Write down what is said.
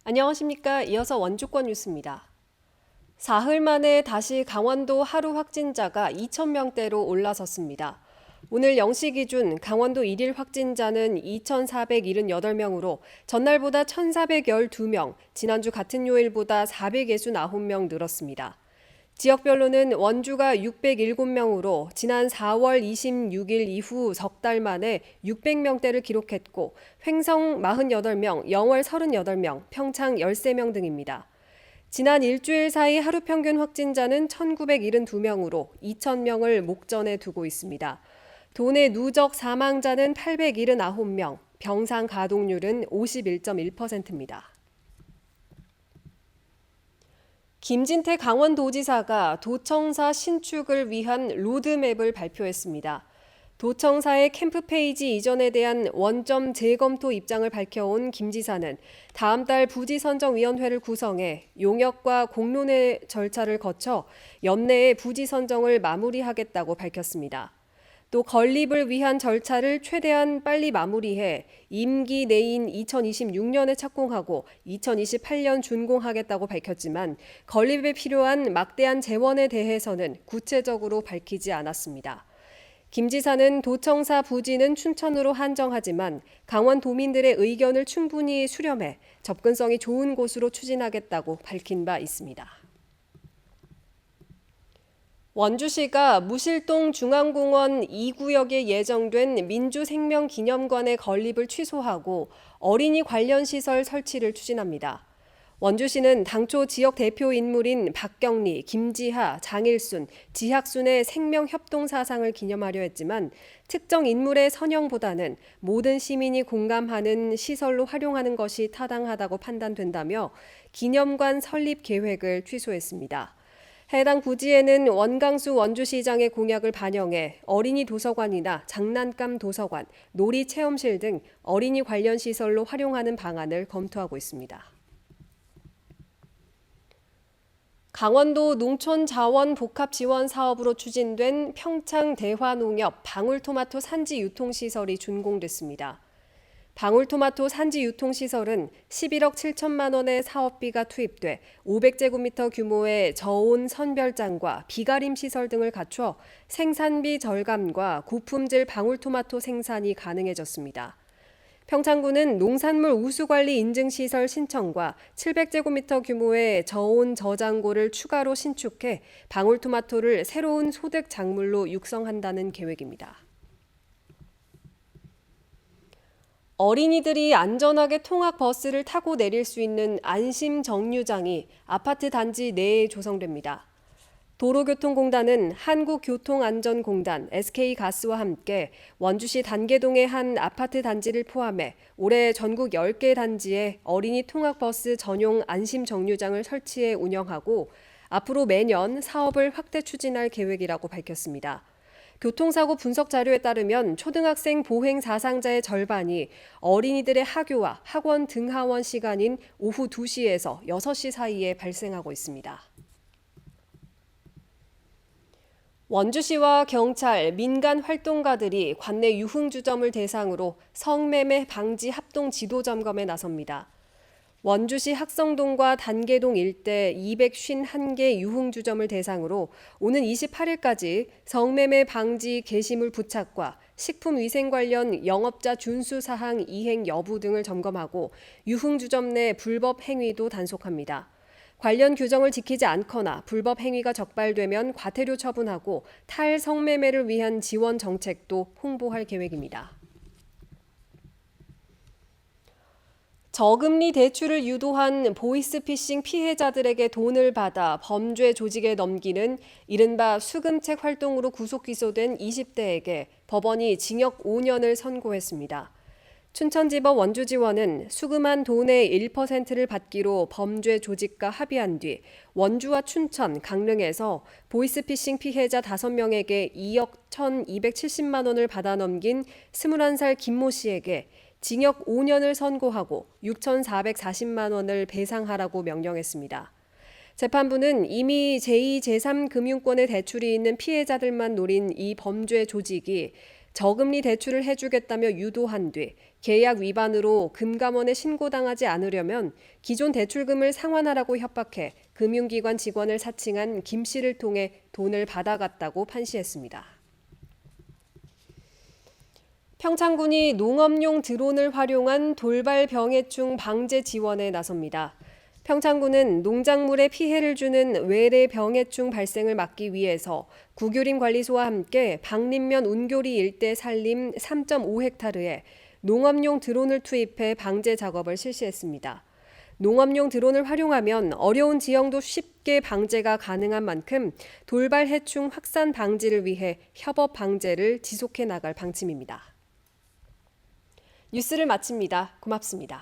안녕하십니까. 이어서 원주권 뉴스입니다. 사흘 만에 다시 강원도 하루 확진자가 2,000명대로 올라섰습니다. 오늘 0시 기준 강원도 일일 확진자는 2,478명으로 전날보다 1,412명, 지난주 같은 요일보다 469명 늘었습니다. 지역별로는 원주가 607명으로 지난 4월 26일 이후 석 달 만에 600명대를 기록했고 횡성 48명, 영월 38명, 평창 13명 등입니다. 지난 일주일 사이 하루 평균 확진자는 1,972명으로 2,000명을 목전에 두고 있습니다. 도내 누적 사망자는 879명, 병상 가동률은 51.1%입니다. 김진태 강원도지사가 도청사 신축을 위한 로드맵을 발표했습니다. 도청사의 캠프페이지 이전에 대한 원점 재검토 입장을 밝혀온 김 지사는 다음 달 부지선정위원회를 구성해 용역과 공론회 절차를 거쳐 연내에 부지 선정을 마무리하겠다고 밝혔습니다. 또 건립을 위한 절차를 최대한 빨리 마무리해 임기 내인 2026년에 착공하고 2028년 준공하겠다고 밝혔지만 건립에 필요한 막대한 재원에 대해서는 구체적으로 밝히지 않았습니다. 김 지사는 도청사 부지는 춘천으로 한정하지만 강원도민들의 의견을 충분히 수렴해 접근성이 좋은 곳으로 추진하겠다고 밝힌 바 있습니다. 원주시가 무실동 중앙공원 2구역에 예정된 민주생명기념관의 건립을 취소하고 어린이 관련 시설 설치를 추진합니다. 원주시는 당초 지역 대표 인물인 박경리, 김지하, 장일순, 지학순의 생명협동 사상을 기념하려 했지만 특정 인물의 선영보다는 모든 시민이 공감하는 시설로 활용하는 것이 타당하다고 판단된다며 기념관 설립 계획을 취소했습니다. 해당 부지에는 원강수 원주시장의 공약을 반영해 어린이 도서관이나 장난감 도서관, 놀이 체험실 등 어린이 관련 시설로 활용하는 방안을 검토하고 있습니다. 강원도 농촌자원복합지원 사업으로 추진된 평창 대화농협 방울토마토 산지 유통시설이 준공됐습니다. 방울토마토 산지 유통시설은 11억 7천만 원의 사업비가 투입돼 500제곱미터 규모의 저온 선별장과 비가림 시설 등을 갖춰 생산비 절감과 고품질 방울토마토 생산이 가능해졌습니다. 평창군은 농산물 우수관리 인증시설 신청과 700제곱미터 규모의 저온 저장고를 추가로 신축해 방울토마토를 새로운 소득 작물로 육성한다는 계획입니다. 어린이들이 안전하게 통학버스를 타고 내릴 수 있는 안심 정류장이 아파트 단지 내에 조성됩니다. 도로교통공단은 한국교통안전공단, SK가스와 함께 원주시 단계동의 한 아파트 단지를 포함해 올해 전국 10개 단지에 어린이 통학버스 전용 안심 정류장을 설치해 운영하고 앞으로 매년 사업을 확대 추진할 계획이라고 밝혔습니다. 교통사고 분석 자료에 따르면 초등학생 보행 사상자의 절반이 어린이들의 학교와 학원 등하원 시간인 오후 2시에서 6시 사이에 발생하고 있습니다. 원주시와 경찰, 민간 활동가들이 관내 유흥주점을 대상으로 성매매 방지 합동 지도 점검에 나섭니다. 원주시 학성동과 단계동 일대 251개 유흥주점을 대상으로 오는 28일까지 성매매 방지 게시물 부착과 식품위생 관련 영업자 준수사항 이행 여부 등을 점검하고 유흥주점 내 불법 행위도 단속합니다. 관련 규정을 지키지 않거나 불법 행위가 적발되면 과태료 처분하고 탈성매매를 위한 지원 정책도 홍보할 계획입니다. 저금리 대출을 유도한 보이스피싱 피해자들에게 돈을 받아 범죄 조직에 넘기는 이른바 수금책 활동으로 구속 기소된 20대에게 법원이 징역 5년을 선고했습니다. 춘천지법 원주지원은 수금한 돈의 1%를 받기로 범죄 조직과 합의한 뒤 원주와 춘천, 강릉에서 보이스피싱 피해자 5명에게 2억 1,270만 원을 받아 넘긴 21살 김모 씨에게 징역 5년을 선고하고 6,440만 원을 배상하라고 명령했습니다. 재판부는 이미 제2, 제3 금융권의 대출이 있는 피해자들만 노린 이 범죄 조직이 저금리 대출을 해주겠다며 유도한 뒤 계약 위반으로 금감원에 신고당하지 않으려면 기존 대출금을 상환하라고 협박해 금융기관 직원을 사칭한 김 씨를 통해 돈을 받아갔다고 판시했습니다. 평창군이 농업용 드론을 활용한 돌발 병해충 방제 지원에 나섭니다. 평창군은 농작물에 피해를 주는 외래 병해충 발생을 막기 위해서 구규림관리소와 함께 박림면 운교리 일대 산림 3.5헥타르에 농업용 드론을 투입해 방제 작업을 실시했습니다. 농업용 드론을 활용하면 어려운 지형도 쉽게 방제가 가능한 만큼 돌발 해충 확산 방지를 위해 협업 방제를 지속해 나갈 방침입니다. 뉴스를 마칩니다. 고맙습니다.